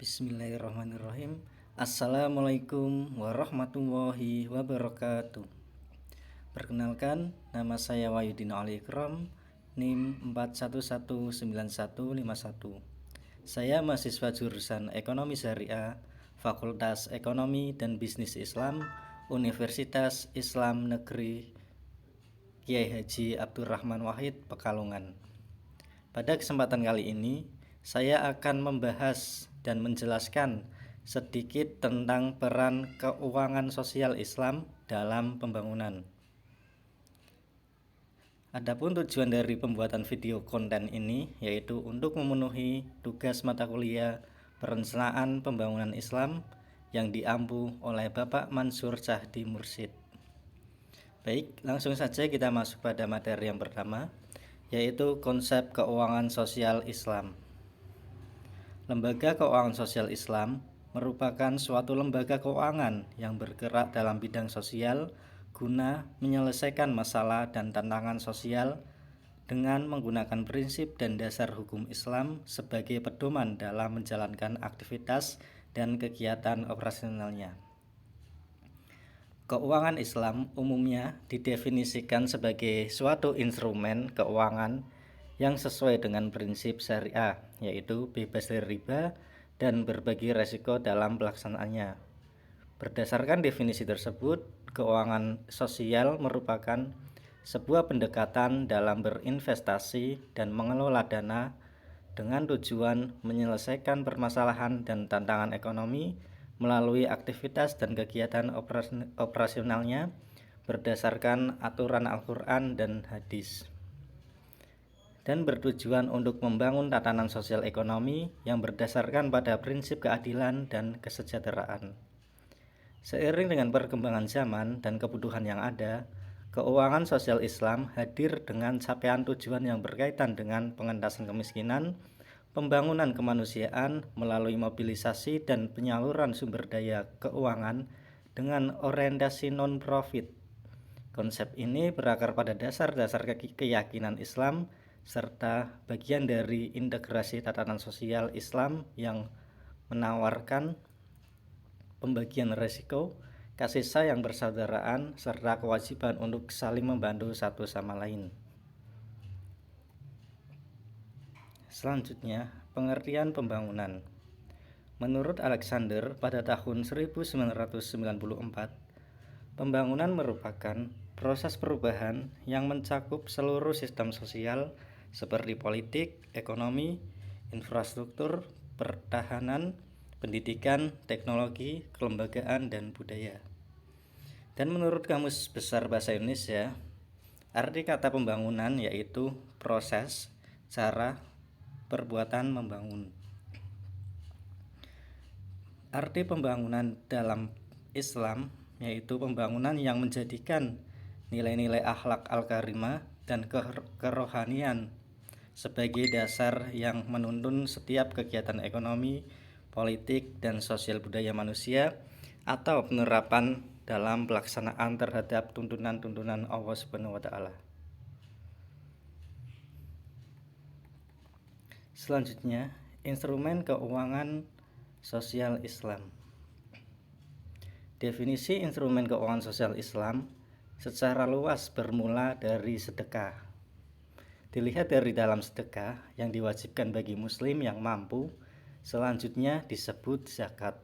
Bismillahirrahmanirrahim. Assalamualaikum warahmatullahi wabarakatuh. Perkenalkan, nama saya Wahyudin Ali Ikram, NIM 4119151. Saya mahasiswa jurusan Ekonomi Syariah, Fakultas Ekonomi dan Bisnis Islam, Universitas Islam Negeri Kiai Haji Abdurrahman Wahid, Pekalongan. Pada kesempatan kali ini, saya akan membahas dan menjelaskan sedikit tentang peran keuangan sosial Islam dalam pembangunan. Adapun tujuan dari pembuatan video konten ini yaitu untuk memenuhi tugas mata kuliah Perencanaan Pembangunan Islam yang diampu oleh Bapak Mansur Sahdi Mursyid. Baik, langsung saja kita masuk pada materi yang pertama, yaitu konsep keuangan sosial Islam. Lembaga Keuangan Sosial Islam merupakan suatu lembaga keuangan yang bergerak dalam bidang sosial guna menyelesaikan masalah dan tantangan sosial dengan menggunakan prinsip dan dasar hukum Islam sebagai pedoman dalam menjalankan aktivitas dan kegiatan operasionalnya. Keuangan Islam umumnya didefinisikan sebagai suatu instrumen keuangan yang sesuai dengan prinsip syariah, yaitu bebas dari riba dan berbagi resiko dalam pelaksanaannya. Berdasarkan definisi tersebut, keuangan sosial merupakan sebuah pendekatan dalam berinvestasi dan mengelola dana dengan tujuan menyelesaikan permasalahan dan tantangan ekonomi melalui aktivitas dan kegiatan operasionalnya berdasarkan aturan Al-Quran dan hadis, dan bertujuan untuk membangun tatanan sosial ekonomi yang berdasarkan pada prinsip keadilan dan kesejahteraan. Seiring dengan perkembangan zaman dan kebutuhan yang ada, keuangan sosial Islam hadir dengan capaian tujuan yang berkaitan dengan pengentasan kemiskinan, pembangunan kemanusiaan melalui mobilisasi dan penyaluran sumber daya keuangan dengan orientasi non-profit. Konsep ini berakar pada dasar-dasar keyakinan Islam serta bagian dari integrasi tatanan sosial Islam yang menawarkan pembagian risiko, kasih sayang persaudaraan, serta kewajiban untuk saling membantu satu sama lain. Selanjutnya, pengertian pembangunan. Menurut Alexander, pada tahun 1994, pembangunan merupakan proses perubahan yang mencakup seluruh sistem sosial seperti politik, ekonomi, infrastruktur, pertahanan, pendidikan, teknologi, kelembagaan, dan budaya. Dan menurut Kamus Besar Bahasa Indonesia, arti kata pembangunan yaitu proses, cara, perbuatan membangun. Arti pembangunan dalam Islam yaitu pembangunan yang menjadikan nilai-nilai akhlak al-karimah dan kerohanian sebagai dasar yang menuntun setiap kegiatan ekonomi, politik, dan sosial budaya manusia atau penerapan dalam pelaksanaan terhadap tuntunan-tuntunan Allah Subhanahu wa Ta'ala. Selanjutnya, instrumen keuangan sosial Islam. Definisi instrumen keuangan sosial Islam secara luas bermula dari sedekah. Dilihat dari dalam sedekah yang diwajibkan bagi muslim yang mampu, selanjutnya disebut zakat.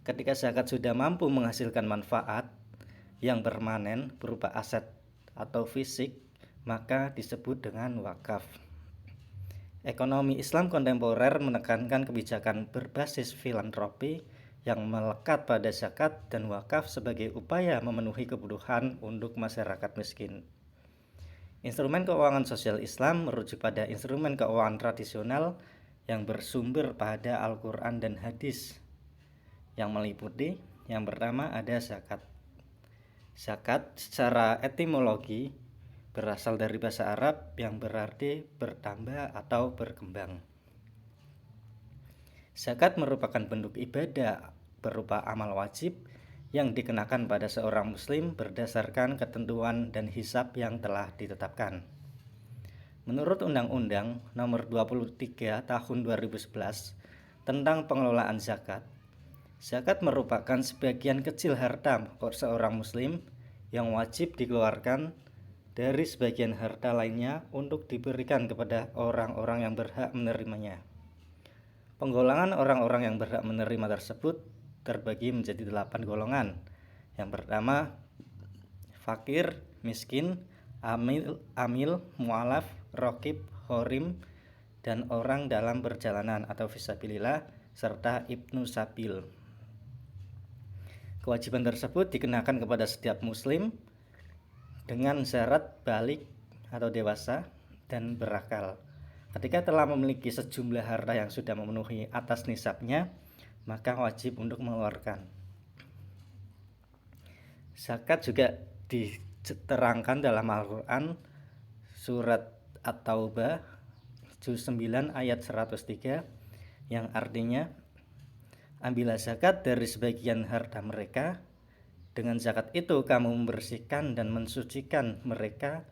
Ketika zakat sudah mampu menghasilkan manfaat yang permanen berupa aset atau fisik, maka disebut dengan wakaf. Ekonomi Islam kontemporer menekankan kebijakan berbasis filantropi yang melekat pada zakat dan wakaf sebagai upaya memenuhi kebutuhan untuk masyarakat miskin. Instrumen keuangan sosial Islam merujuk pada instrumen keuangan tradisional yang bersumber pada Al-Quran dan hadis, yang meliputi yang pertama ada zakat. Zakat secara etimologi berasal dari bahasa Arab yang berarti bertambah atau berkembang. Zakat merupakan bentuk ibadah berupa amal wajib yang dikenakan pada seorang muslim berdasarkan ketentuan dan hisab yang telah ditetapkan. Menurut Undang-Undang Nomor 23 Tahun 2011 tentang pengelolaan zakat. Zakat merupakan sebagian kecil harta seorang muslim yang wajib dikeluarkan dari sebagian harta lainnya untuk diberikan kepada orang-orang yang berhak menerimanya. Penggolongan orang-orang yang berhak menerima tersebut terbagi menjadi 8 golongan. Yang pertama, fakir, miskin, amil, mu'alaf, rokib, horim, dan orang dalam perjalanan atau fisabilillah, serta ibnu sabil. Kewajiban tersebut dikenakan kepada setiap muslim dengan syarat balik atau dewasa dan berakal. Ketika telah memiliki sejumlah harta yang sudah memenuhi atas nisabnya, maka wajib untuk mengeluarkan. Zakat juga diterangkan dalam Al-Quran surat At-Taubah juz 9 ayat 103 yang artinya, ambillah zakat dari sebagian harta mereka, dengan zakat itu kamu membersihkan dan mensucikan mereka,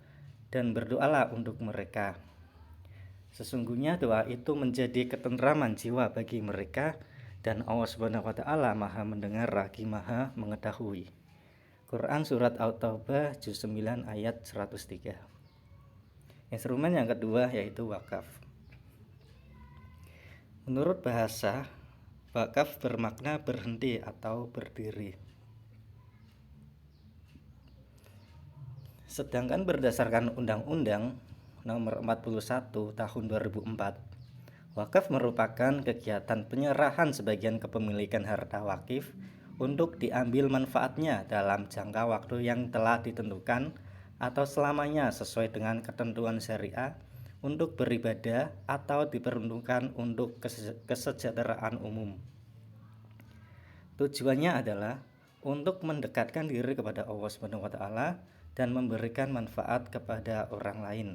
dan berdoalah untuk mereka. Sesungguhnya doa itu menjadi ketentraman jiwa bagi mereka, dan Allah Subhanahu wa taala Maha mendengar lagi Maha mengetahui. Quran surat At-Taubah juz 9 ayat 103. Instrumen yang kedua yaitu wakaf. Menurut bahasa, wakaf bermakna berhenti atau berdiri. Sedangkan berdasarkan Undang-Undang Nomor 41 Tahun 2004, wakaf merupakan kegiatan penyerahan sebagian kepemilikan harta wakif untuk diambil manfaatnya dalam jangka waktu yang telah ditentukan atau selamanya sesuai dengan ketentuan syariah untuk beribadah atau diperuntukkan untuk kesejahteraan umum. Tujuannya adalah untuk mendekatkan diri kepada Allah Subhanahu wa taala dan memberikan manfaat kepada orang lain.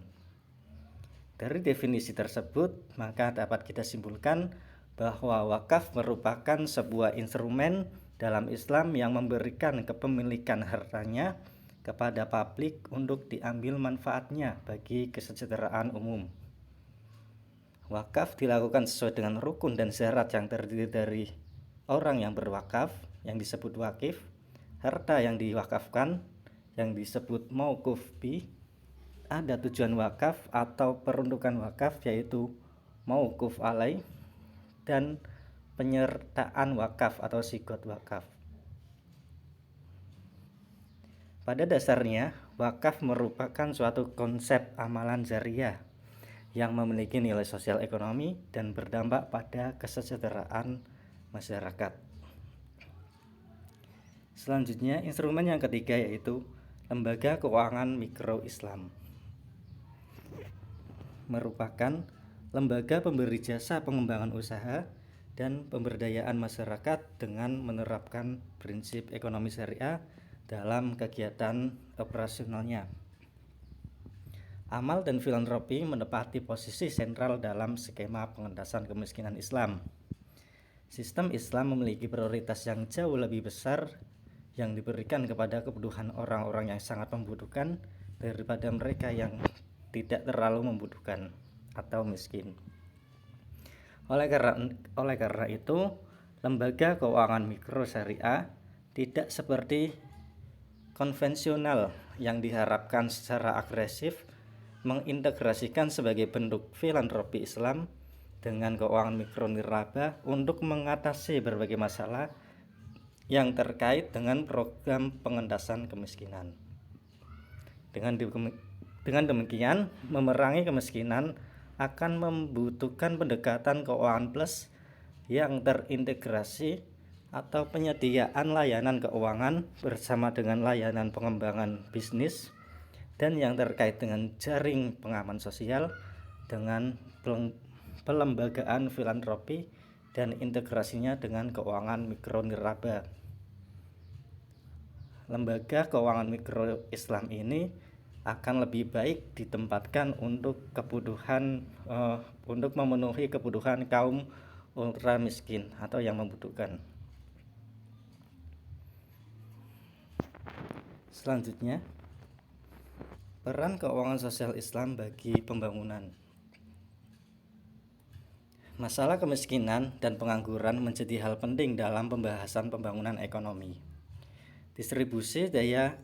Dari definisi tersebut, maka dapat kita simpulkan bahwa wakaf merupakan sebuah instrumen dalam Islam yang memberikan kepemilikan hartanya kepada publik untuk diambil manfaatnya bagi kesejahteraan umum. Wakaf dilakukan sesuai dengan rukun dan syarat yang terdiri dari orang yang berwakaf, yang disebut wakif, harta yang diwakafkan, yang disebut mauquf bi, ada tujuan wakaf atau peruntukan wakaf yaitu mauquf alai, dan penyertaan wakaf atau sigot wakaf. Pada dasarnya, wakaf merupakan suatu konsep amalan jariah yang memiliki nilai sosial ekonomi dan berdampak pada kesejahteraan masyarakat. Selanjutnya, instrumen yang ketiga yaitu lembaga keuangan mikro Islam. Merupakan lembaga pemberi jasa pengembangan usaha dan pemberdayaan masyarakat dengan menerapkan prinsip ekonomi syariah dalam kegiatan operasionalnya. Amal dan filantropi menempati posisi sentral dalam skema pengentasan kemiskinan Islam. Sistem Islam memiliki prioritas yang jauh lebih besar yang diberikan kepada kebutuhan orang-orang yang sangat membutuhkan daripada mereka yang tidak terlalu membutuhkan atau miskin. Oleh karena itu, lembaga keuangan mikro syariah tidak seperti konvensional yang diharapkan secara agresif mengintegrasikan sebagai bentuk filantropi Islam dengan keuangan mikro nirlaba untuk mengatasi berbagai masalah yang terkait dengan program pengentasan kemiskinan. Dengan demikian, memerangi kemiskinan akan membutuhkan pendekatan keuangan plus yang terintegrasi atau penyediaan layanan keuangan bersama dengan layanan pengembangan bisnis dan yang terkait dengan jaring pengaman sosial dengan pelembagaan filantropi dan integrasinya dengan keuangan mikro nirlaba. Lembaga keuangan mikro Islam ini akan lebih baik ditempatkan untuk memenuhi kebutuhan kaum ultra miskin atau yang membutuhkan. Selanjutnya, peran keuangan sosial Islam bagi pembangunan. Masalah kemiskinan dan pengangguran menjadi hal penting dalam pembahasan pembangunan ekonomi. Distribusi daya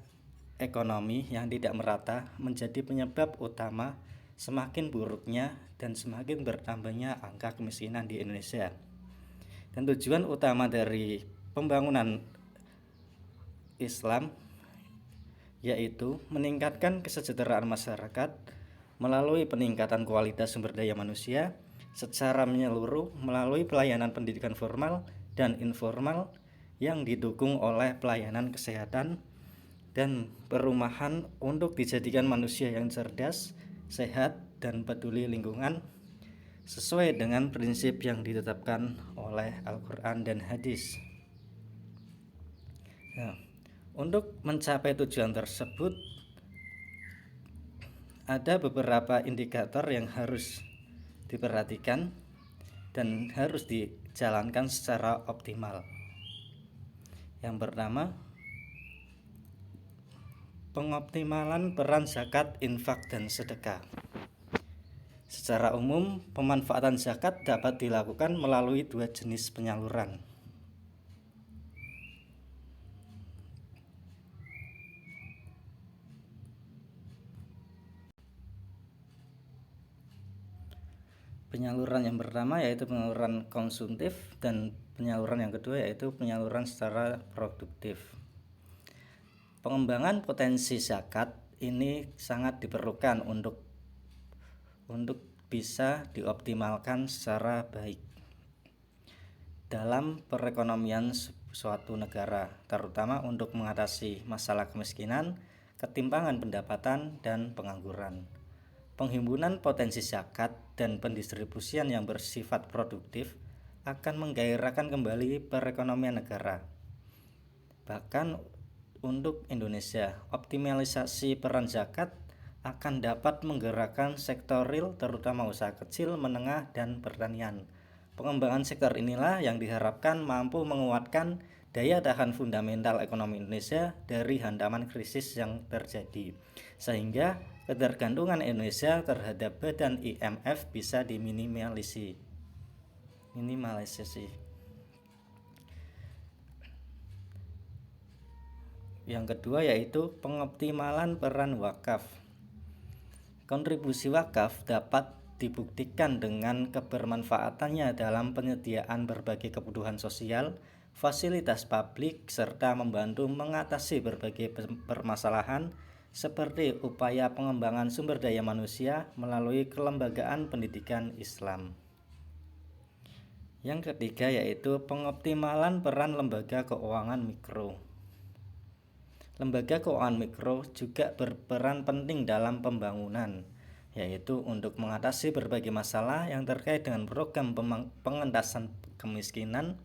ekonomi yang tidak merata menjadi penyebab utama semakin buruknya dan semakin bertambahnya angka kemiskinan di Indonesia. Dan tujuan utama dari pembangunan Islam yaitu meningkatkan kesejahteraan masyarakat melalui peningkatan kualitas sumber daya manusia secara menyeluruh melalui pelayanan pendidikan formal dan informal yang didukung oleh pelayanan kesehatan dan perumahan untuk dijadikan manusia yang cerdas, sehat, dan peduli lingkungan sesuai dengan prinsip yang ditetapkan oleh Al-Quran dan hadis. Nah, untuk mencapai tujuan tersebut ada beberapa indikator yang harus diperhatikan dan harus dijalankan secara optimal. Yang pertama, pengoptimalan peran zakat, infak, dan sedekah. Secara umum, pemanfaatan zakat dapat dilakukan melalui dua jenis penyaluran. Penyaluran yang pertama yaitu penyaluran konsumtif dan penyaluran yang kedua yaitu penyaluran secara produktif. Pengembangan potensi zakat ini sangat diperlukan untuk bisa dioptimalkan secara baik dalam perekonomian suatu negara, terutama untuk mengatasi masalah kemiskinan, ketimpangan pendapatan, dan pengangguran. Penghimpunan potensi zakat dan pendistribusian yang bersifat produktif akan menggairahkan kembali perekonomian negara. Bahkan untuk Indonesia, optimalisasi peran zakat akan dapat menggerakkan sektor real terutama usaha kecil, menengah, dan pertanian. Pengembangan sektor inilah yang diharapkan mampu menguatkan daya tahan fundamental ekonomi Indonesia dari hantaman krisis yang terjadi, sehingga ketergantungan Indonesia terhadap badan IMF bisa diminimalisasi. Yang kedua yaitu pengoptimalan peran wakaf. Kontribusi wakaf dapat dibuktikan dengan kebermanfaatannya dalam penyediaan berbagai kebutuhan sosial, fasilitas publik, serta membantu mengatasi berbagai permasalahan seperti upaya pengembangan sumber daya manusia melalui kelembagaan pendidikan Islam. Yang ketiga yaitu pengoptimalan peran lembaga keuangan mikro. Lembaga keuangan mikro juga berperan penting dalam pembangunan, yaitu untuk mengatasi berbagai masalah yang terkait dengan program pengentasan kemiskinan.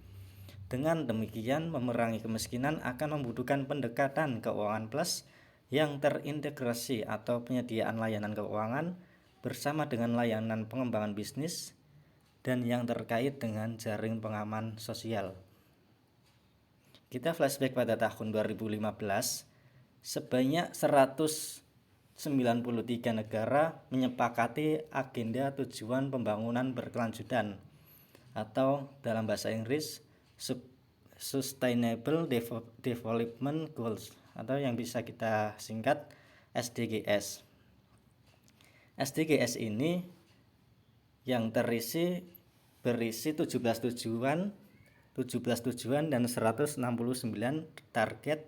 Dengan demikian, memerangi kemiskinan akan membutuhkan pendekatan keuangan plus yang terintegrasi atau penyediaan layanan keuangan bersama dengan layanan pengembangan bisnis dan yang terkait dengan jaring pengaman sosial. Kita flashback pada tahun 2015, sebanyak 193 negara menyepakati agenda tujuan pembangunan berkelanjutan atau dalam bahasa Inggris Sustainable Development Goals atau yang bisa kita singkat SDGs. SDGs ini yang berisi 17 tujuan dan 169 target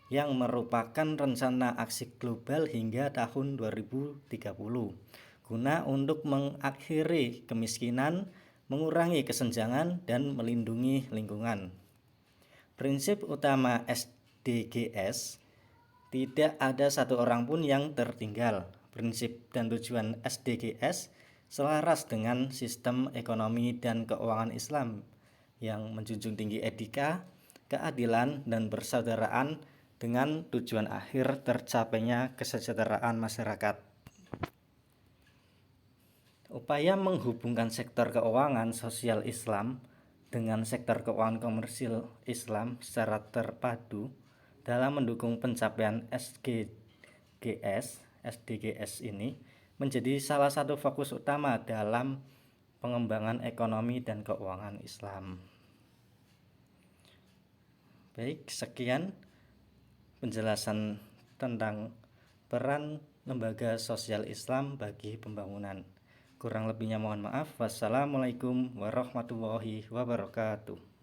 yang merupakan rencana aksi global hingga tahun 2030 guna untuk mengakhiri kemiskinan, mengurangi kesenjangan, dan melindungi lingkungan. Prinsip utama SDGs, tidak ada satu orang pun yang tertinggal. Prinsip dan tujuan SDGs selaras dengan sistem ekonomi dan keuangan Islam yang menjunjung tinggi etika, keadilan, dan persaudaraan dengan tujuan akhir tercapainya kesejahteraan masyarakat. Upaya menghubungkan sektor keuangan sosial Islam dengan sektor keuangan komersil Islam secara terpadu dalam mendukung pencapaian SDGs ini menjadi salah satu fokus utama dalam pengembangan ekonomi dan keuangan Islam. Baik, sekian penjelasan tentang peran lembaga sosial Islam bagi pembangunan. Kurang lebihnya mohon maaf. Wassalamualaikum warahmatullahi wabarakatuh.